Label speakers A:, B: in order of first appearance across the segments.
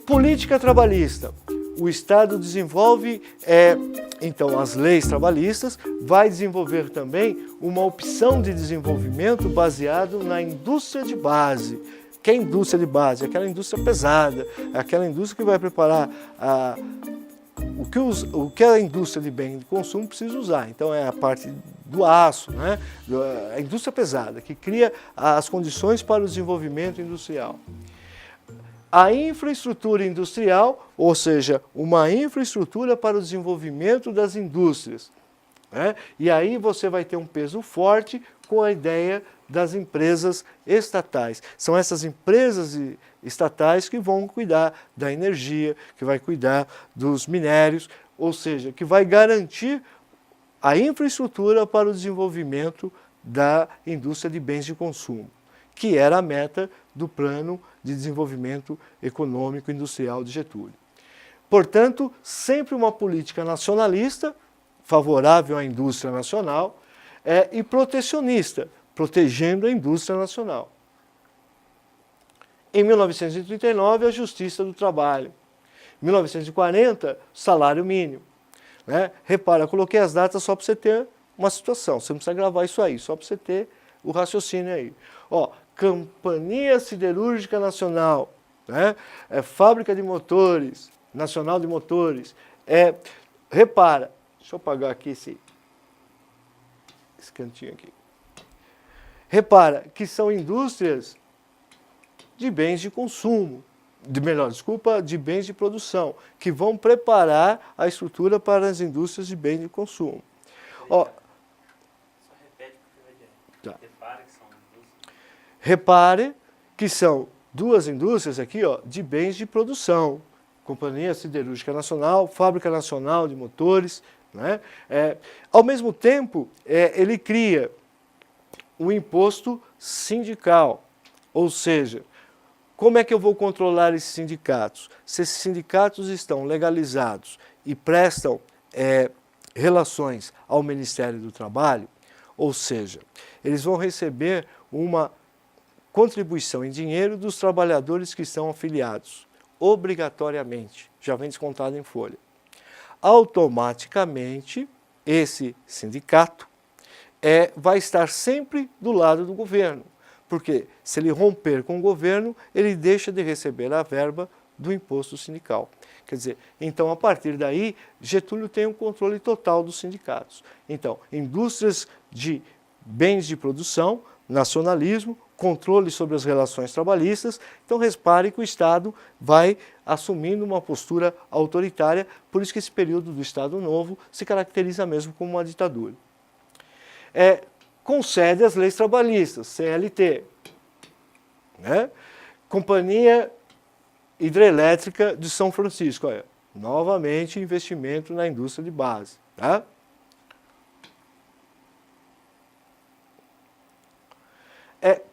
A: Política trabalhista. O Estado desenvolve, então, as leis trabalhistas, vai desenvolver também uma opção de desenvolvimento baseado na indústria de base. Que é a indústria de base? Aquela indústria pesada, aquela indústria que vai preparar o que a indústria de bem de consumo precisa usar. Então é a parte do aço, né? A indústria pesada, que cria as condições para o desenvolvimento industrial. A infraestrutura industrial, ou seja, uma infraestrutura para o desenvolvimento das indústrias, né? E aí você vai ter um peso forte com a ideia das empresas estatais. São essas empresas estatais que vão cuidar da energia, que vai cuidar dos minérios, ou seja, que vai garantir a infraestrutura para o desenvolvimento da indústria de bens de consumo, que era a meta do Plano de Desenvolvimento Econômico e Industrial de Getúlio. Portanto, sempre uma política nacionalista, favorável à indústria nacional, e protecionista, protegendo a indústria nacional. Em 1939, a Justiça do Trabalho. Em 1940, salário mínimo. Né? Repara, eu coloquei as datas só para você ter uma situação, você não precisa gravar isso aí, só para você ter o raciocínio aí. Ó, Companhia Siderúrgica Nacional, né? Fábrica de Motores, Nacional de Motores. Repara, deixa eu apagar aqui esse cantinho aqui. Repara que são indústrias de bens de consumo, de bens de produção, que vão preparar a estrutura para as indústrias de bens de consumo. Ó,
B: só repete o que vai dizer.
A: Tá.
B: Repare que são indústrias.
A: Repare que são duas indústrias aqui, ó, de bens de produção. Companhia Siderúrgica Nacional, Fábrica Nacional de Motores. Né? Ao mesmo tempo, ele cria um imposto sindical, ou seja, como é que eu vou controlar esses sindicatos? Se esses sindicatos estão legalizados e prestam relações ao Ministério do Trabalho, ou seja, eles vão receber uma contribuição em dinheiro dos trabalhadores que estão afiliados, obrigatoriamente, já vem descontado em folha. Automaticamente, esse sindicato vai estar sempre do lado do governo, porque se ele romper com o governo, ele deixa de receber a verba do imposto sindical. Quer dizer, então a partir daí, Getúlio tem um controle total dos sindicatos. Então, indústrias de bens de produção, nacionalismo, controle sobre as relações trabalhistas. Então, repare que o Estado vai assumindo uma postura autoritária, por isso que esse período do Estado Novo se caracteriza mesmo como uma ditadura. Concede as leis trabalhistas, CLT. Né? Companhia Hidrelétrica de São Francisco, olha, novamente investimento na indústria de base. Tá?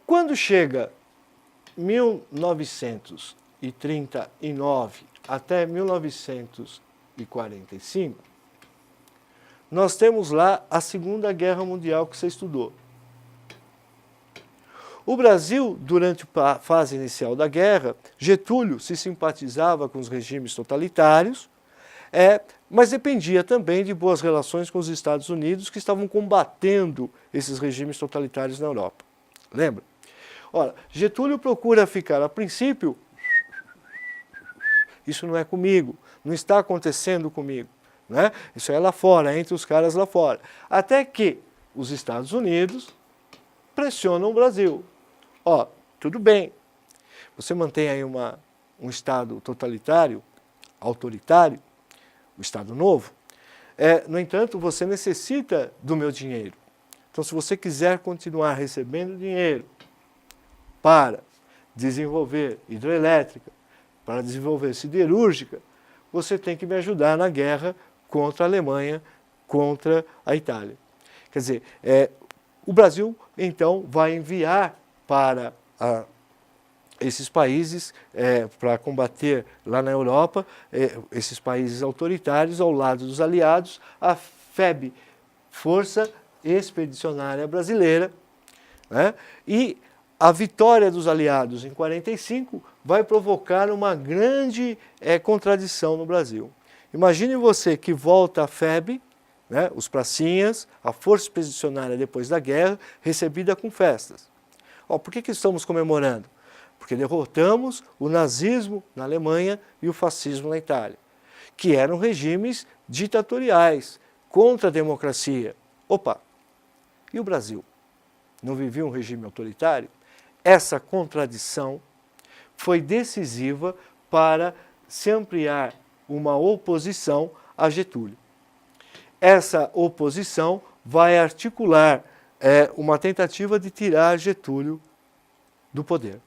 A: Quando chega 1939 até 1945, nós temos lá a Segunda Guerra Mundial que você estudou. O Brasil, durante a fase inicial da guerra, Getúlio se simpatizava com os regimes totalitários, mas dependia também de boas relações com os Estados Unidos, que estavam combatendo esses regimes totalitários na Europa. Lembra? Ora, Getúlio procura ficar, a princípio, isso não é comigo, não está acontecendo comigo. Né? Isso é lá fora, entre os caras lá fora. Até que os Estados Unidos pressionam o Brasil. Ó, tudo bem, você mantém aí um Estado totalitário, autoritário, o Estado Novo, no entanto, você necessita do meu dinheiro. Então, se você quiser continuar recebendo dinheiro para desenvolver hidrelétrica, para desenvolver siderúrgica, você tem que me ajudar na guerra contra a Alemanha, contra a Itália. Quer dizer, o Brasil, então, vai enviar para esses países, para combater lá na Europa, esses países autoritários, ao lado dos aliados, a FEB, Força Expedicionária Brasileira, né? E a vitória dos aliados em 45 vai provocar uma grande contradição no Brasil. Imagine você que volta a FEB, né, os pracinhas, a força expedicionária depois da guerra, recebida com festas. Por que estamos comemorando? Porque derrotamos o nazismo na Alemanha e o fascismo na Itália, que eram regimes ditatoriais, contra a democracia. E o Brasil? Não vivia um regime autoritário? Essa contradição foi decisiva para se ampliar uma oposição a Getúlio. Essa oposição vai articular uma tentativa de tirar Getúlio do poder.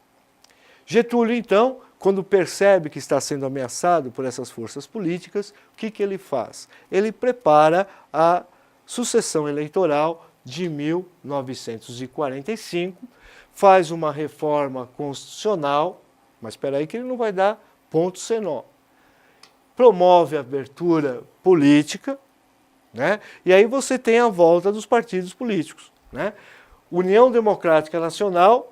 A: Getúlio, então, quando percebe que está sendo ameaçado por essas forças políticas, o que ele faz? Ele prepara a sucessão eleitoral de 1945, faz uma reforma constitucional, mas espera aí que ele não vai dar ponto sem nó. Promove a abertura política, né? E aí você tem a volta dos partidos políticos, né? União Democrática Nacional,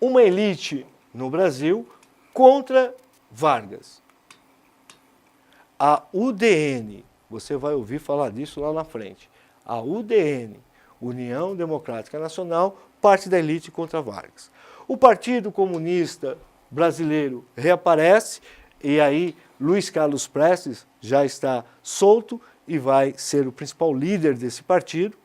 A: uma elite no Brasil contra Vargas. A UDN, você vai ouvir falar disso lá na frente. A UDN, União Democrática Nacional, parte da elite contra Vargas. O Partido Comunista Brasileiro reaparece e aí Luiz Carlos Prestes já está solto e vai ser o principal líder desse partido.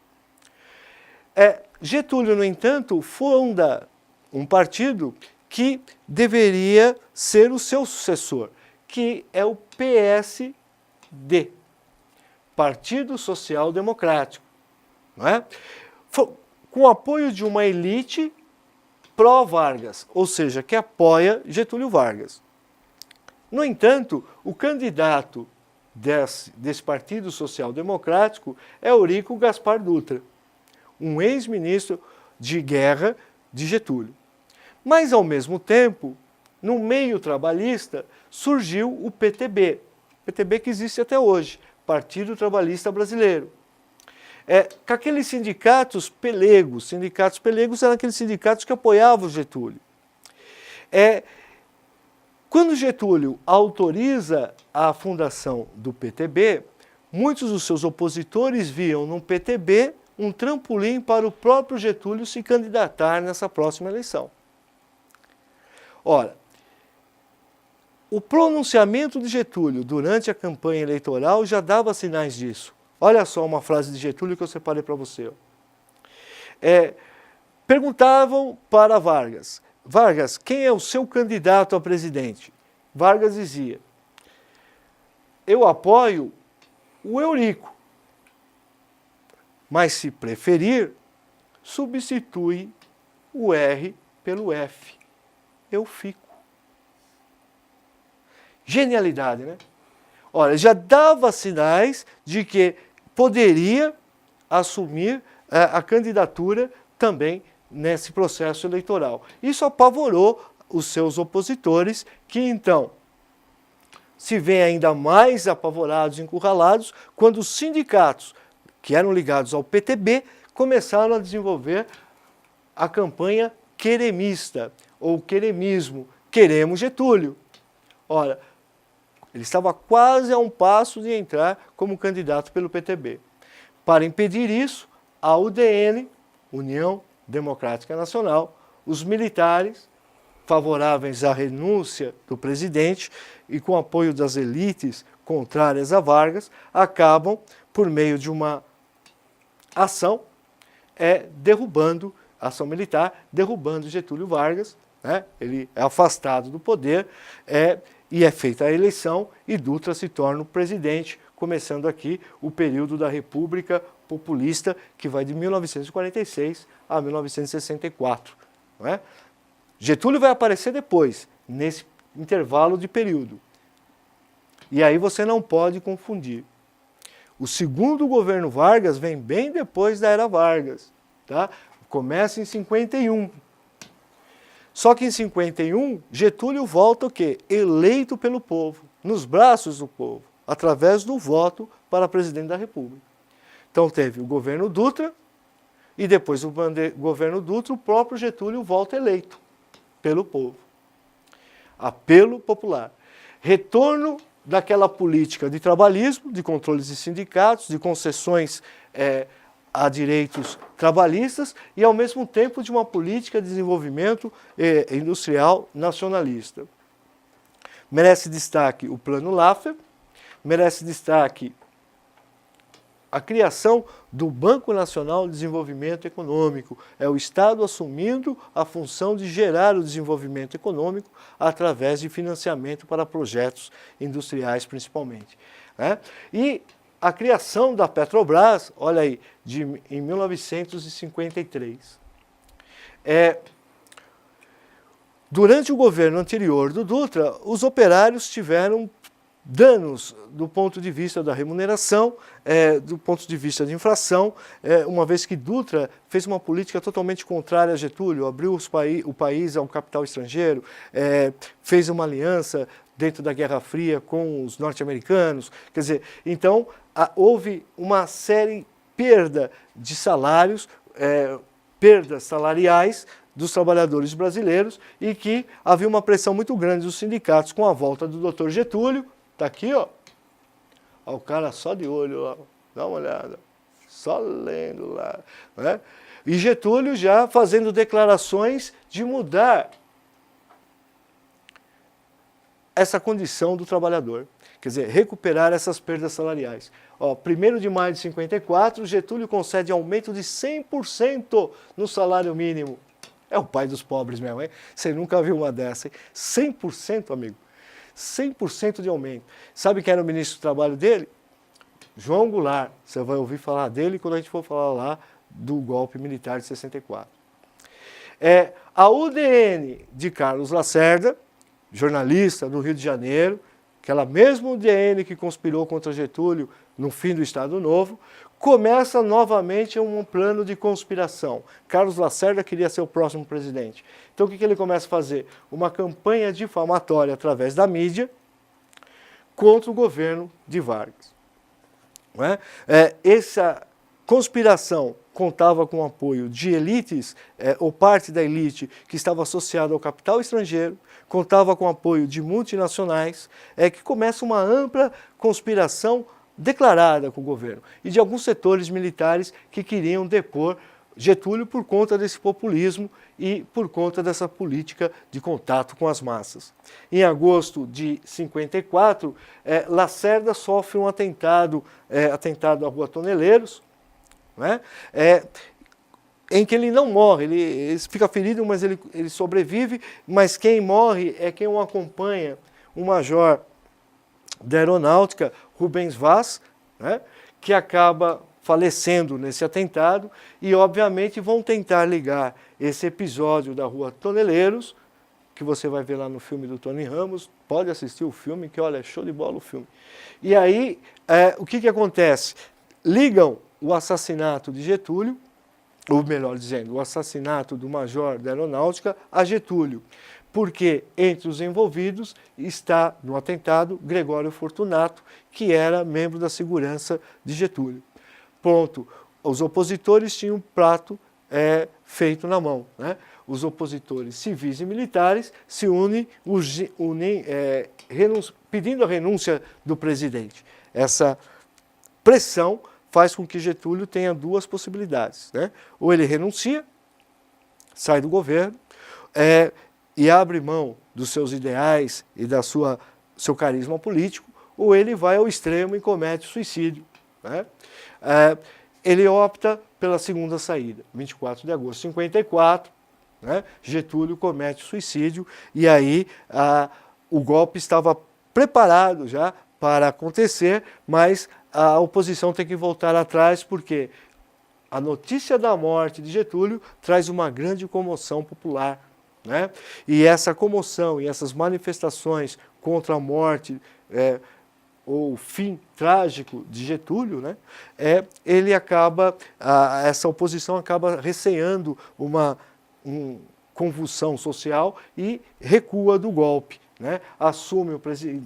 A: Getúlio, no entanto, funda um partido que deveria ser o seu sucessor, que é o PSD, Partido Social Democrático, não é? Com o apoio de uma elite pró-Vargas, ou seja, que apoia Getúlio Vargas. No entanto, o candidato desse Partido Social Democrático é Eurico Gaspar Dutra, um ex-ministro de guerra de Getúlio. Mas, ao mesmo tempo, no meio trabalhista, surgiu o PTB, PTB que existe até hoje, Partido Trabalhista Brasileiro. Com aqueles sindicatos pelegos eram aqueles sindicatos que apoiavam Getúlio. Quando Getúlio autoriza a fundação do PTB, muitos dos seus opositores viam no PTB um trampolim para o próprio Getúlio se candidatar nessa próxima eleição. Ora, o pronunciamento de Getúlio durante a campanha eleitoral já dava sinais disso. Olha só uma frase de Getúlio que eu separei para você. Perguntavam para Vargas, Vargas, quem é o seu candidato a presidente? Vargas dizia, eu apoio o Eurico, mas se preferir, substitui o R pelo F. Eu fico. Genialidade, né? Olha, já dava sinais de que poderia assumir a candidatura também nesse processo eleitoral. Isso apavorou os seus opositores, que então se veem ainda mais apavorados, encurralados, quando os sindicatos, que eram ligados ao PTB, começaram a desenvolver a campanha queremista, ou queremismo, queremos Getúlio. Ora, ele estava quase a um passo de entrar como candidato pelo PTB. Para impedir isso, a UDN, União Democrática Nacional, os militares, favoráveis à renúncia do presidente e com apoio das elites contrárias a Vargas, acabam, por meio de uma ação, ação militar, derrubando Getúlio Vargas, né? Ele é afastado do poder, e é feita a eleição e Dutra se torna o presidente, começando aqui o período da República Populista, que vai de 1946 a 1964. Não é? Getúlio vai aparecer depois, nesse intervalo de período. E aí você não pode confundir. O segundo governo Vargas vem bem depois da era Vargas. Tá? Começa em 51. Só que em 51, Getúlio volta o quê? Eleito pelo povo, nos braços do povo, através do voto para presidente da República. Então teve o governo Dutra e depois do governo Dutra, o próprio Getúlio volta eleito pelo povo. Apelo popular. Retorno daquela política de trabalhismo, de controles de sindicatos, de concessões a direitos trabalhistas e, ao mesmo tempo, de uma política de desenvolvimento industrial nacionalista. Merece destaque o Plano Laffer, merece destaque a criação do Banco Nacional de Desenvolvimento Econômico. É o Estado assumindo a função de gerar o desenvolvimento econômico através de financiamento para projetos industriais, principalmente. E a criação da Petrobras, olha aí, em 1953. Durante o governo anterior do Dutra, os operários tiveram danos do ponto de vista da remuneração, do ponto de vista de inflação, uma vez que Dutra fez uma política totalmente contrária a Getúlio, abriu o país ao capital estrangeiro, fez uma aliança dentro da Guerra Fria com os norte-americanos. Quer dizer, então houve uma série perda de salários, perdas salariais dos trabalhadores brasileiros e que havia uma pressão muito grande dos sindicatos com a volta do Dr. Getúlio. Está aqui, ó. O cara só de olho, ó. Dá uma olhada. Só lendo lá. Né? E Getúlio já fazendo declarações de mudar essa condição do trabalhador. Quer dizer, recuperar essas perdas salariais. Ó, 1º de maio de 54, Getúlio concede aumento de 100% no salário mínimo. É o pai dos pobres mesmo, hein? Você nunca viu uma dessa, hein? 100%, amigo. 100% de aumento. Sabe quem era o ministro do trabalho dele? João Goulart. Você vai ouvir falar dele quando a gente for falar lá do golpe militar de 64. A UDN de Carlos Lacerda, jornalista do Rio de Janeiro, aquela mesma UDN que conspirou contra Getúlio no fim do Estado Novo, começa novamente um plano de conspiração. Carlos Lacerda queria ser o próximo presidente. Então o que ele começa a fazer? Uma campanha difamatória através da mídia contra o governo de Vargas. Não é? Essa conspiração contava com o apoio de elites, ou parte da elite que estava associada ao capital estrangeiro, contava com o apoio de multinacionais, que começa uma ampla conspiração declarada com o governo, e de alguns setores militares que queriam depor Getúlio por conta desse populismo e por conta dessa política de contato com as massas. Em agosto de 54, Lacerda sofre um atentado à Rua Toneleiros, né? Em que ele não morre, ele fica ferido, mas ele sobrevive, mas quem morre é quem o acompanha, o major da aeronáutica, Rubens Vaz, né, que acaba falecendo nesse atentado, e obviamente vão tentar ligar esse episódio da Rua Toneleiros, que você vai ver lá no filme do Tony Ramos, pode assistir o filme, que olha, é show de bola o filme. E aí, o que acontece? Ligam o assassinato de Getúlio, ou melhor dizendo, o assassinato do major da aeronáutica a Getúlio, porque entre os envolvidos está, no atentado, Gregório Fortunato, que era membro da segurança de Getúlio. Ponto. Os opositores tinham um prato feito na mão, né? Os opositores civis e militares se unem pedindo a renúncia do presidente. Essa pressão faz com que Getúlio tenha duas possibilidades, né? Ou ele renuncia, sai do governo, e abre mão dos seus ideais e da seu carisma político, ou ele vai ao extremo e comete suicídio, né? Ele opta pela segunda saída, 24 de agosto de 54, né? Getúlio comete suicídio, e aí o golpe estava preparado já para acontecer, mas a oposição tem que voltar atrás, porque a notícia da morte de Getúlio traz uma grande comoção popular, né? E essa comoção e essas manifestações contra a morte ou o fim trágico de Getúlio, né? Essa oposição acaba receando uma convulsão social e recua do golpe, né? Assume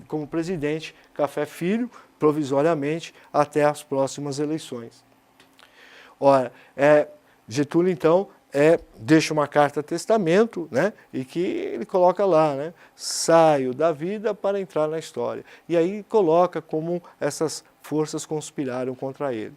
A: como presidente Café Filho, provisoriamente, até as próximas eleições. Ora, Getúlio, então, deixa uma carta-testamento, né, e que ele coloca lá, né, saio da vida para entrar na história. E aí coloca como essas forças conspiraram contra ele.